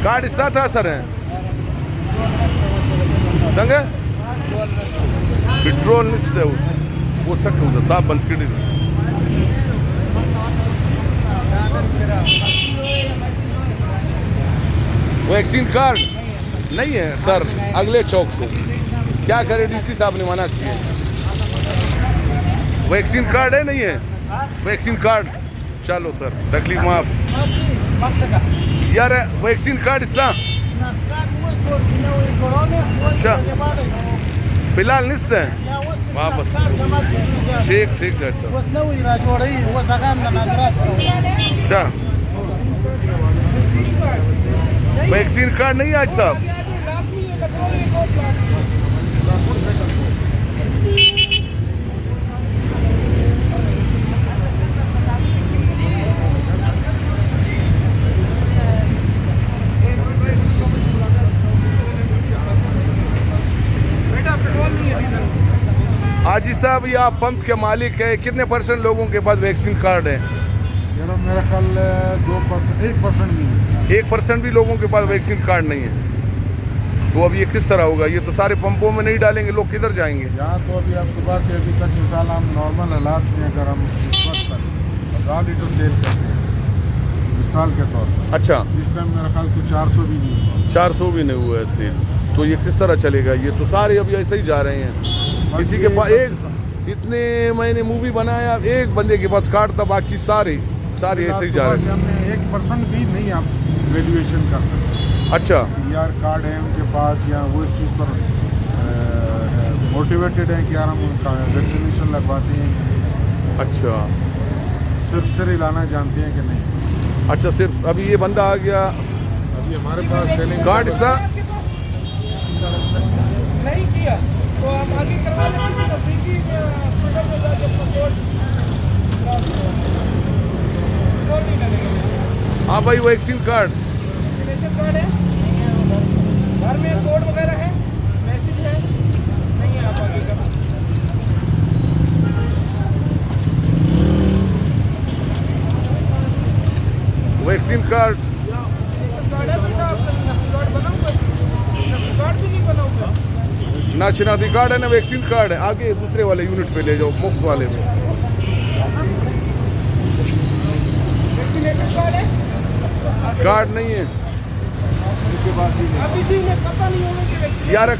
card इसका था sir है संग पेट्रोल निश्चित वो सकते साफ बंद कर वैक्सीन कार्ड नहीं है सर अगले चौक से क्या करे डीसी साहब ने मना किया वैक्सीन कार्ड है नहीं है वैक्सीन कार्ड चलो सर तकलीफ माफ यार वैक्सीन कार्ड इसका अच्छा फिलहाल निश्चित है वापस ठीक ठीक डॉक्टर अच्छा वैक्सीन कार्ड नहीं है आज साहब हाजी साहब ये आप पंप के मालिक है कितने % लोगों के पास वैक्सीन कार्ड है मेरा ख्याल 2% 1% भी 1% भी लोगों के पास वैक्सीन कार्ड नहीं है तो अब ये किस तरह होगा ये तो सारे पंपों में नहीं डालेंगे लोग किधर जाएंगे यहाँ तो अभी आप सुबह से अभी तक मिसाल हम नॉर्मल हालात में अगर हम इस वक्त 1000 लीटर सेल करते हैं मिसाल के तौर पर अच्छा इस टाइम मेरा ख्याल तो 400 भी नहीं हुआ 400 भी नहीं हुआ है सेल तो ये किस तरह चलेगा ये तो सारे अभी ऐसे ही जा रहे हैं किसी के पास एक इतने मैंने मूवी बनाया एक बंदे के पास कार्ड था बाकी सारे ऐसे ही जा रहे हैं हमने 1% भी नहीं आप वैल्यूएशन कर सकते अच्छा यार कार्ड है उनके पास या वो इस चीज़ पर मोटिवेटेड है कि यार हम उनका वैक्सीनेशन लगवाते हैं अच्छा सिर्फ लाना जानते हैं कि नहीं अच्छा सिर्फ अभी ये बंदा आ गया अभी हमारे पास कार्ड इसका नहीं किया तो आप आगे करवा लें किसी नजदीकी हॉस्पिटल में जाके अपना कोड नहीं लगेगा हाँ भाई वैक्सीन कार्ड वैक्सीनेशन कार्ड है घर में कोड वगैरह है मैसेज है नहीं है आप आगे करवा वैक्सीन कार्ड वैक्सीनेशन कार्ड है बेटा आपका कार्ड बना हुआ है कार्ड भी नहीं बना हुआ ना शनाख्ती कार्ड है ना वैक्सीन कार्ड है आगे दूसरे वाले यूनिट पे ले जाओ मुफ्त वाले में वैक्सीनेशन कार्ड है कार्ड नहीं है अभी भी पता नहीं होगा कि वैक्सीन यार